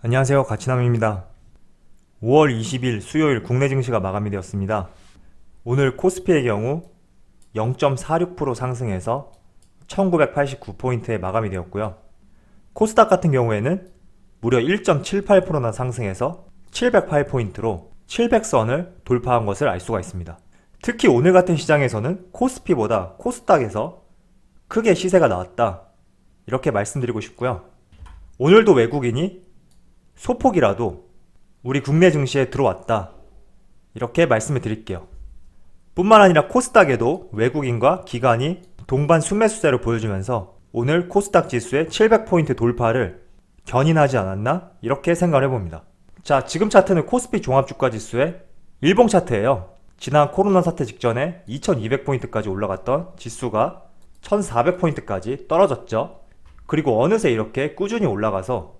안녕하세요, 가치남입니다. 5월 20일 수요일 국내 증시가 마감이 되었습니다. 오늘 코스피의 경우 0.46% 상승해서 1989포인트에 마감이 되었고요. 코스닥 같은 경우에는 무려 1.78%나 상승해서 708포인트로 700선을 돌파한 것을 알 수가 있습니다. 특히 오늘 같은 시장에서는 코스피보다 코스닥에서 크게 시세가 나왔다, 이렇게 말씀드리고 싶고요. 오늘도 외국인이 소폭이라도 우리 국내 증시에 들어왔다, 이렇게 말씀을 드릴게요. 뿐만 아니라 코스닥에도 외국인과 기관이 동반 순매수세를 보여주면서 오늘 코스닥 지수의 700포인트 돌파를 견인하지 않았나, 이렇게 생각을 해봅니다. 자, 지금 차트는 코스피 종합주가 지수의 일봉 차트예요. 지난 코로나 사태 직전에 2200포인트까지 올라갔던 지수가 1400포인트까지 떨어졌죠. 그리고 어느새 이렇게 꾸준히 올라가서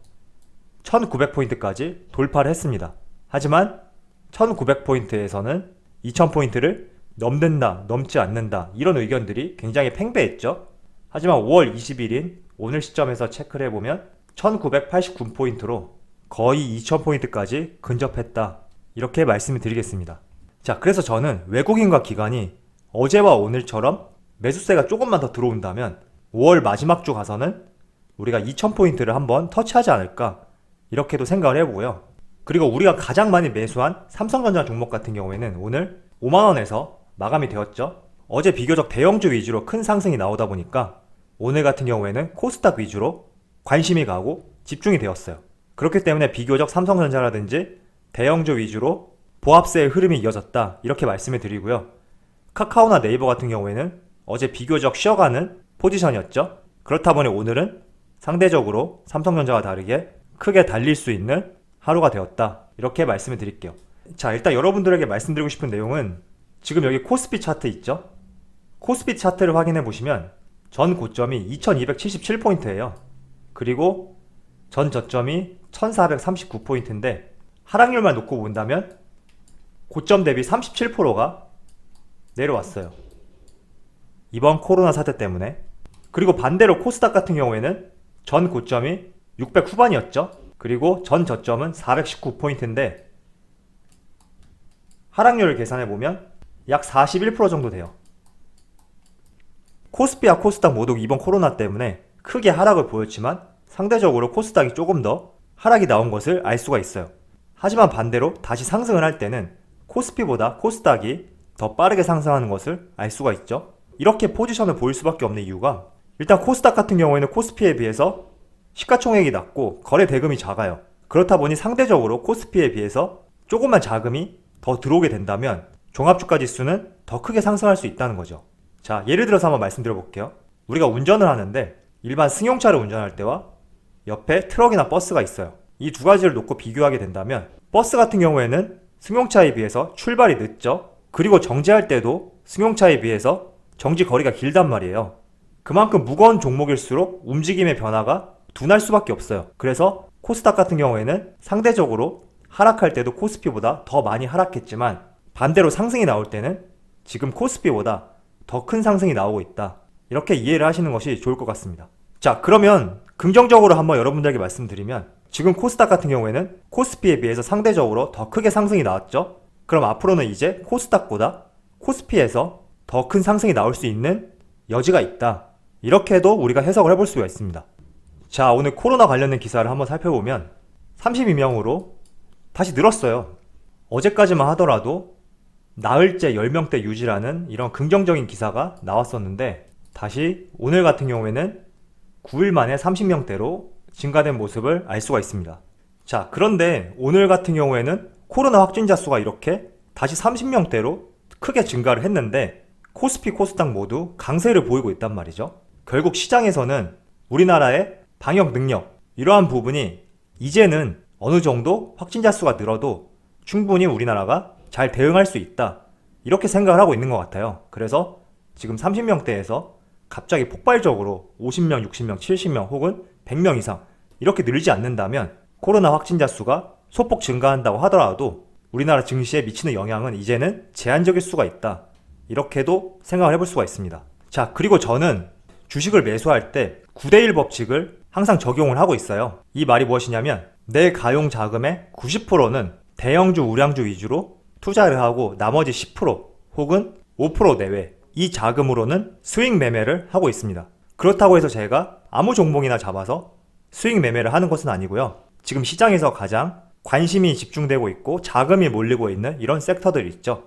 1900포인트까지 돌파를 했습니다. 하지만 1900포인트에서는 2000포인트를 넘는다, 넘지 않는다, 이런 의견들이 굉장히 팽배했죠. 하지만 5월 20일인 오늘 시점에서 체크를 해보면 1989포인트로 거의 2000포인트까지 근접했다, 이렇게 말씀을 드리겠습니다. 자, 그래서 저는 외국인과 기관이 어제와 오늘처럼 매수세가 조금만 더 들어온다면 5월 마지막 주 가서는 우리가 2000포인트를 한번 터치하지 않을까, 이렇게도 생각을 해보고요. 그리고 우리가 가장 많이 매수한 삼성전자 종목 같은 경우에는 오늘 5만원에서 마감이 되었죠. 어제 비교적 대형주 위주로 큰 상승이 나오다 보니까 오늘 같은 경우에는 코스닥 위주로 관심이 가고 집중이 되었어요. 그렇기 때문에 비교적 삼성전자라든지 대형주 위주로 보합세의 흐름이 이어졌다, 이렇게 말씀을 드리고요. 카카오나 네이버 같은 경우에는 어제 비교적 쉬어가는 포지션이었죠. 그렇다 보니 오늘은 상대적으로 삼성전자와 다르게 크게 달릴 수 있는 하루가 되었다, 이렇게 말씀을 드릴게요. 자, 일단 여러분들에게 말씀드리고 싶은 내용은 지금 여기 코스피 차트 있죠? 코스피 차트를 확인해 보시면 전 고점이 2277포인트예요. 그리고 전 저점이 1439포인트인데 하락률만 놓고 본다면 고점 대비 37%가 내려왔어요. 이번 코로나 사태 때문에. 그리고 반대로 코스닥 같은 경우에는 전 고점이 600 후반이었죠. 그리고 전 저점은 419포인트인데 하락률을 계산해보면 약 41% 정도 돼요. 코스피와 코스닥 모두 이번 코로나 때문에 크게 하락을 보였지만 상대적으로 코스닥이 조금 더 하락이 나온 것을 알 수가 있어요. 하지만 반대로 다시 상승을 할 때는 코스피보다 코스닥이 더 빠르게 상승하는 것을 알 수가 있죠. 이렇게 포지션을 보일 수밖에 없는 이유가, 일단 코스닥 같은 경우에는 코스피에 비해서 시가총액이 낮고 거래 대금이 작아요. 그렇다 보니 상대적으로 코스피에 비해서 조금만 자금이 더 들어오게 된다면 종합주가 지수는 더 크게 상승할 수 있다는 거죠. 자, 예를 들어서 한번 말씀드려 볼게요. 우리가 운전을 하는데 일반 승용차를 운전할 때와 옆에 트럭이나 버스가 있어요. 이 두 가지를 놓고 비교하게 된다면 버스 같은 경우에는 승용차에 비해서 출발이 늦죠. 그리고 정지할 때도 승용차에 비해서 정지 거리가 길단 말이에요. 그만큼 무거운 종목일수록 움직임의 변화가 둔할 수밖에 없어요. 그래서 코스닥 같은 경우에는 상대적으로 하락할 때도 코스피보다 더 많이 하락했지만 반대로 상승이 나올 때는 지금 코스피보다 더 큰 상승이 나오고 있다, 이렇게 이해를 하시는 것이 좋을 것 같습니다. 자, 그러면 긍정적으로 한번 여러분들에게 말씀드리면 지금 코스닥 같은 경우에는 코스피에 비해서 상대적으로 더 크게 상승이 나왔죠. 그럼 앞으로는 이제 코스닥보다 코스피에서 더 큰 상승이 나올 수 있는 여지가 있다, 이렇게도 우리가 해석을 해볼 수가 있습니다. 자, 오늘 코로나 관련된 기사를 한번 살펴보면 32명으로 다시 늘었어요. 어제까지만 하더라도 나흘째 10명대 유지라는 이런 긍정적인 기사가 나왔었는데 다시 오늘 같은 경우에는 9일 만에 30명대로 증가된 모습을 알 수가 있습니다. 자, 그런데 오늘 같은 경우에는 코로나 확진자 수가 이렇게 다시 30명대로 크게 증가를 했는데 코스피, 코스닥 모두 강세를 보이고 있단 말이죠. 결국 시장에서는 우리나라의 방역 능력, 이러한 부분이 이제는 어느 정도 확진자 수가 늘어도 충분히 우리나라가 잘 대응할 수 있다, 이렇게 생각을 하고 있는 것 같아요. 그래서 지금 30명대에서 갑자기 폭발적으로 50명, 60명, 70명 혹은 100명 이상 이렇게 늘지 않는다면 코로나 확진자 수가 소폭 증가한다고 하더라도 우리나라 증시에 미치는 영향은 이제는 제한적일 수가 있다, 이렇게도 생각을 해볼 수가 있습니다. 자, 그리고 저는 주식을 매수할 때 9대1 법칙을 항상 적용을 하고 있어요. 이 말이 무엇이냐면 내 가용 자금의 90%는 대형주, 우량주 위주로 투자를 하고 나머지 10% 혹은 5% 내외 이 자금으로는 스윙 매매를 하고 있습니다. 그렇다고 해서 제가 아무 종목이나 잡아서 스윙 매매를 하는 것은 아니고요. 지금 시장에서 가장 관심이 집중되고 있고 자금이 몰리고 있는 이런 섹터들 있죠.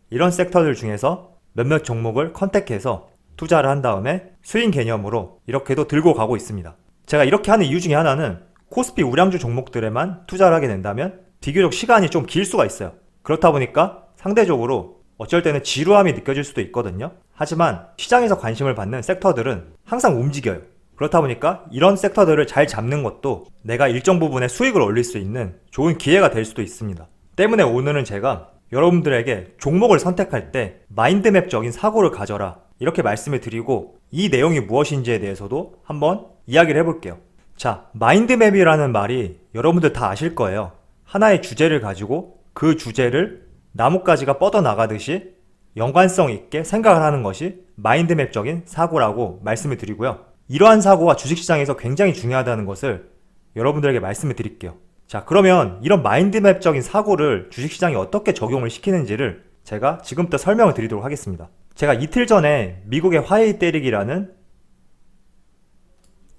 이런 섹터들 중에서 몇몇 종목을 컨택해서 투자를 한 다음에 스윙 개념으로 이렇게도 들고 가고 있습니다. 제가 이렇게 하는 이유 중에 하나는 코스피 우량주 종목들에만 투자를 하게 된다면 비교적 시간이 좀 길 수가 있어요. 그렇다 보니까 상대적으로 어쩔 때는 지루함이 느껴질 수도 있거든요. 하지만 시장에서 관심을 받는 섹터들은 항상 움직여요. 그렇다 보니까 이런 섹터들을 잘 잡는 것도 내가 일정 부분의 수익을 올릴 수 있는 좋은 기회가 될 수도 있습니다. 때문에 오늘은 제가 여러분들에게 종목을 선택할 때 마인드맵적인 사고를 가져라 이렇게 말씀을 드리고 이 내용이 무엇인지에 대해서도 한번 이야기를 해볼게요. 자, 마인드맵이라는 말이 여러분들 다 아실 거예요. 하나의 주제를 가지고 그 주제를 나뭇가지가 뻗어나가듯이 연관성 있게 생각을 하는 것이 마인드맵적인 사고라고 말씀을 드리고요. 이러한 사고가 주식시장에서 굉장히 중요하다는 것을 여러분들에게 말씀을 드릴게요. 자, 그러면 이런 마인드맵적인 사고를 주식시장에 어떻게 적용을 시키는지를 제가 지금부터 설명을 드리도록 하겠습니다. 제가 이틀 전에 미국의 화웨이 때리기라는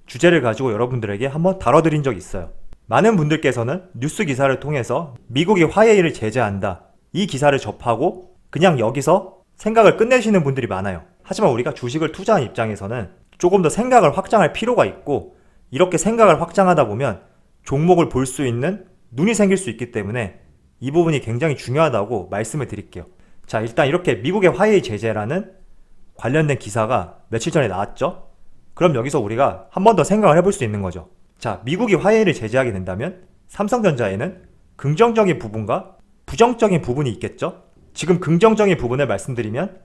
주제를 가지고 여러분들에게 한번 다뤄드린 적이 있어요. 많은 분들께서는 뉴스 기사를 통해서 미국이 화웨이를 제재한다 이 기사를 접하고 그냥 여기서 생각을 끝내시는 분들이 많아요. 하지만 우리가 주식을 투자한 입장에서는 조금 더 생각을 확장할 필요가 있고 이렇게 생각을 확장하다 보면 종목을 볼 수 있는 눈이 생길 수 있기 때문에 이 부분이 굉장히 중요하다고 말씀을 드릴게요. 자, 일단 이렇게 미국의 화웨이 제재라는 관련된 기사가 며칠 전에 나왔죠. 그럼 여기서 우리가 한 번 더 생각을 해볼 수 있는 거죠. 자, 미국이 화웨이를 제재하게 된다면 삼성전자에는 긍정적인 부분과 부정적인 부분이 있겠죠. 지금 긍정적인 부분을 말씀드리면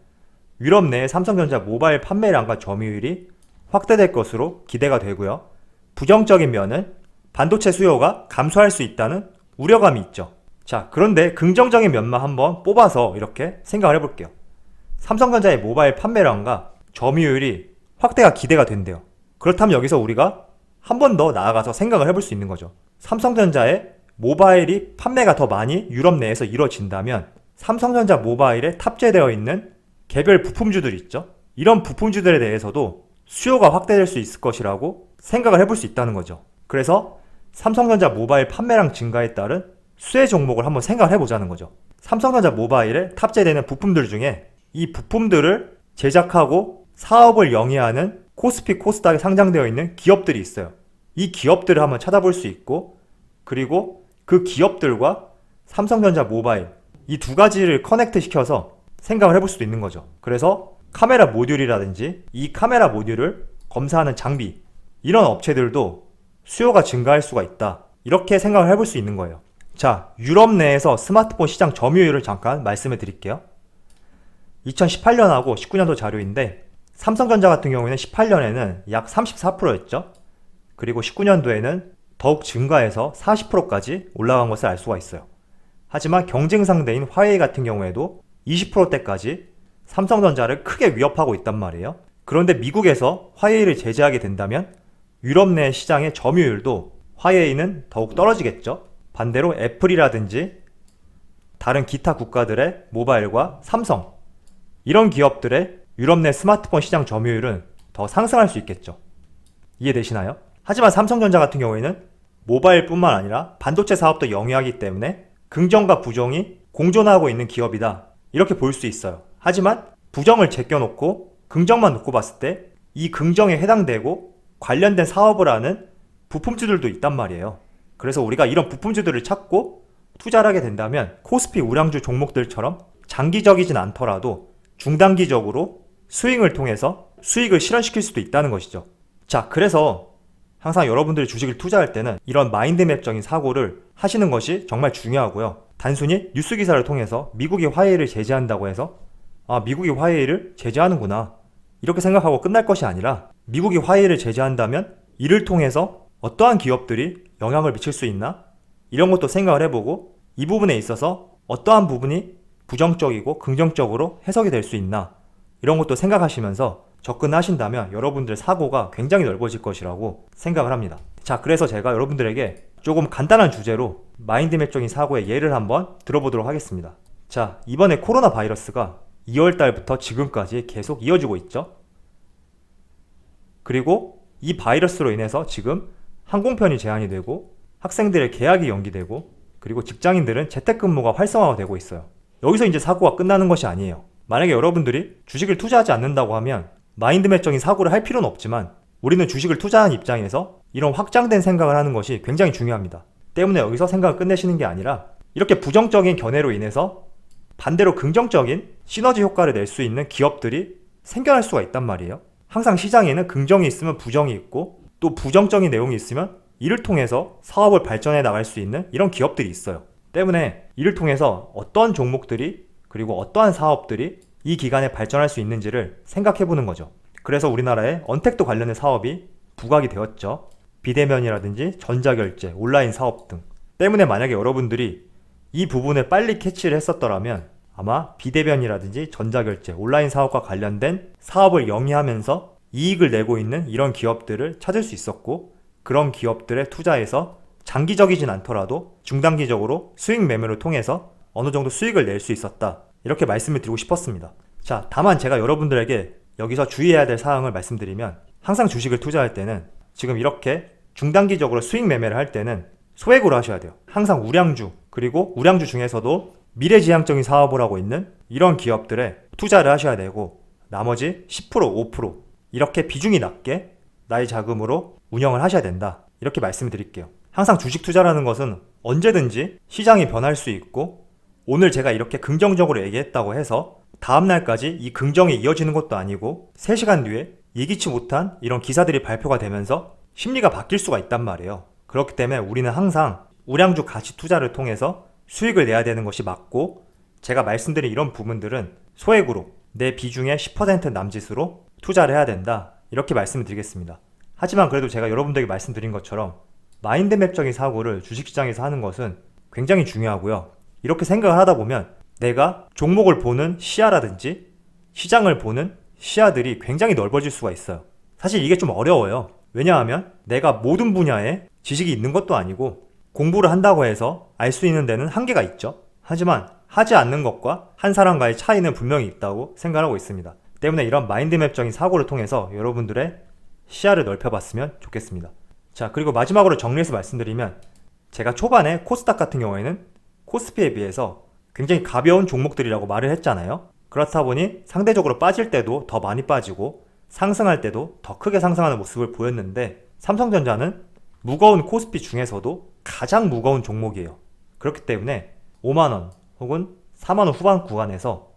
유럽 내 삼성전자 모바일 판매량과 점유율이 확대될 것으로 기대가 되고요. 부정적인 면은 반도체 수요가 감소할 수 있다는 우려감이 있죠. 자, 그런데 긍정적인 면만 한번 뽑아서 이렇게 생각을 해볼게요. 삼성전자의 모바일 판매량과 점유율이 확대가 기대가 된대요. 그렇다면 여기서 우리가 한 번 더 나아가서 생각을 해볼 수 있는 거죠. 삼성전자의 모바일이 판매가 더 많이 유럽 내에서 이루어진다면 삼성전자 모바일에 탑재되어 있는 개별 부품주들 있죠. 이런 부품주들에 대해서도 수요가 확대될 수 있을 것이라고 생각을 해볼 수 있다는 거죠. 그래서 삼성전자 모바일 판매량 증가에 따른 수혜 종목을 한번 생각을 해보자는 거죠. 삼성전자 모바일에 탑재되는 부품들 중에 이 부품들을 제작하고 사업을 영위하는 코스피 코스닥에 상장되어 있는 기업들이 있어요. 이 기업들을 한번 찾아볼 수 있고 그리고 그 기업들과 삼성전자 모바일 이 두 가지를 커넥트 시켜서 생각을 해볼 수도 있는 거죠. 그래서 카메라 모듈이라든지 이 카메라 모듈을 검사하는 장비 이런 업체들도 수요가 증가할 수가 있다. 이렇게 생각을 해볼 수 있는 거예요. 자, 유럽 내에서 스마트폰 시장 점유율을 잠깐 말씀을 드릴게요. 2018년하고 19년도 자료인데 삼성전자 같은 경우에는 18년에는 약 34%였죠. 그리고 19년도에는 더욱 증가해서 40%까지 올라간 것을 알 수가 있어요. 하지만 경쟁 상대인 화웨이 같은 경우에도 20%대까지 삼성전자를 크게 위협하고 있단 말이에요. 그런데 미국에서 화웨이를 제재하게 된다면 유럽 내 시장의 점유율도 화웨이는 더욱 떨어지겠죠. 반대로 애플이라든지 다른 기타 국가들의 모바일과 삼성 이런 기업들의 유럽 내 스마트폰 시장 점유율은 더 상승할 수 있겠죠. 이해되시나요? 하지만 삼성전자 같은 경우에는 모바일뿐만 아니라 반도체 사업도 영위하기 때문에 긍정과 부정이 공존하고 있는 기업이다. 이렇게 볼 수 있어요. 하지만 부정을 제껴놓고 긍정만 놓고 봤을 때 이 긍정에 해당되고 관련된 사업을 하는 부품주들도 있단 말이에요. 그래서 우리가 이런 부품주들을 찾고 투자를 하게 된다면 코스피 우량주 종목들처럼 장기적이진 않더라도 중단기적으로 스윙을 통해서 수익을 실현시킬 수도 있다는 것이죠. 자, 그래서 항상 여러분들이 주식을 투자할 때는 이런 마인드맵적인 사고를 하시는 것이 정말 중요하고요. 단순히 뉴스 기사를 통해서 미국이 화웨이를 제재한다고 해서 아, 미국이 화웨이를 제재하는구나 이렇게 생각하고 끝날 것이 아니라 미국이 화웨이를 제재한다면 이를 통해서 어떠한 기업들이 영향을 미칠 수 있나? 이런 것도 생각을 해보고 이 부분에 있어서 어떠한 부분이 부정적이고 긍정적으로 해석이 될 수 있나? 이런 것도 생각하시면서 접근하신다면 여러분들의 사고가 굉장히 넓어질 것이라고 생각을 합니다. 자, 그래서 제가 여러분들에게 조금 간단한 주제로 마인드맵적인 사고의 예를 한번 들어보도록 하겠습니다. 자, 이번에 코로나 바이러스가 2월 달부터 지금까지 계속 이어지고 있죠. 그리고 이 바이러스로 인해서 지금 항공편이 제한이 되고 학생들의 개학이 연기되고 그리고 직장인들은 재택근무가 활성화가 되고 있어요. 여기서 이제 사고가 끝나는 것이 아니에요. 만약에 여러분들이 주식을 투자하지 않는다고 하면 마인드맵적인 사고를 할 필요는 없지만 우리는 주식을 투자하는 입장에서 이런 확장된 생각을 하는 것이 굉장히 중요합니다. 때문에 여기서 생각을 끝내시는 게 아니라 이렇게 부정적인 견해로 인해서 반대로 긍정적인 시너지 효과를 낼 수 있는 기업들이 생겨날 수가 있단 말이에요. 항상 시장에는 긍정이 있으면 부정이 있고 또 부정적인 내용이 있으면 이를 통해서 사업을 발전해 나갈 수 있는 이런 기업들이 있어요. 때문에 이를 통해서 어떤 종목들이 그리고 어떠한 사업들이 이 기간에 발전할 수 있는지를 생각해 보는 거죠. 그래서 우리나라에 언택트 관련된 사업이 부각이 되었죠. 비대면이라든지 전자결제, 온라인 사업 등. 때문에 만약에 여러분들이 이 부분을 빨리 캐치를 했었더라면 아마 비대면이라든지 전자결제, 온라인 사업과 관련된 사업을 영위하면서 이익을 내고 있는 이런 기업들을 찾을 수 있었고 그런 기업들에 투자해서 장기적이진 않더라도 중단기적으로 수익 매매를 통해서 어느 정도 수익을 낼 수 있었다. 이렇게 말씀을 드리고 싶었습니다. 자, 다만 제가 여러분들에게 여기서 주의해야 될 사항을 말씀드리면 항상 주식을 투자할 때는 지금 이렇게 중단기적으로 수익 매매를 할 때는 소액으로 하셔야 돼요. 항상 우량주 그리고 우량주 중에서도 미래지향적인 사업을 하고 있는 이런 기업들에 투자를 하셔야 되고 나머지 10%, 5% 이렇게 비중이 낮게 나의 자금으로 운영을 하셔야 된다. 이렇게 말씀을 드릴게요. 항상 주식 투자라는 것은 언제든지 시장이 변할 수 있고 오늘 제가 이렇게 긍정적으로 얘기했다고 해서 다음날까지 이 긍정이 이어지는 것도 아니고 3시간 뒤에 예기치 못한 이런 기사들이 발표가 되면서 심리가 바뀔 수가 있단 말이에요. 그렇기 때문에 우리는 항상 우량주 가치 투자를 통해서 수익을 내야 되는 것이 맞고 제가 말씀드린 이런 부분들은 소액으로 내 비중의 10% 남짓으로 투자를 해야 된다. 이렇게 말씀을 드리겠습니다. 하지만 그래도 제가 여러분들에게 말씀드린 것처럼 마인드맵적인 사고를 주식시장에서 하는 것은 굉장히 중요하고요. 이렇게 생각을 하다 보면 내가 종목을 보는 시야라든지 시장을 보는 시야들이 굉장히 넓어질 수가 있어요. 사실 이게 좀 어려워요. 왜냐하면 내가 모든 분야에 지식이 있는 것도 아니고 공부를 한다고 해서 알 수 있는 데는 한계가 있죠. 하지만 하지 않는 것과 한 사람과의 차이는 분명히 있다고 생각하고 있습니다. 때문에 이런 마인드맵적인 사고를 통해서 여러분들의 시야를 넓혀봤으면 좋겠습니다. 자, 그리고 마지막으로 정리해서 말씀드리면 제가 초반에 코스닥 같은 경우에는 코스피에 비해서 굉장히 가벼운 종목들이라고 말을 했잖아요. 그렇다 보니 상대적으로 빠질 때도 더 많이 빠지고 상승할 때도 더 크게 상승하는 모습을 보였는데 삼성전자는 무거운 코스피 중에서도 가장 무거운 종목이에요. 그렇기 때문에 5만원 혹은 4만원 후반 구간에서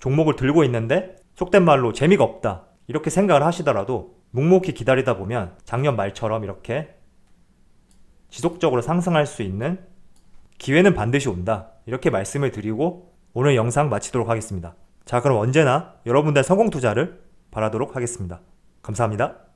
종목을 들고 있는데 속된 말로 재미가 없다 이렇게 생각을 하시더라도 묵묵히 기다리다 보면 작년 말처럼 이렇게 지속적으로 상승할 수 있는 기회는 반드시 온다 이렇게 말씀을 드리고 오늘 영상 마치도록 하겠습니다. 자, 그럼 언제나 여러분들의 성공 투자를 바라도록 하겠습니다. 감사합니다.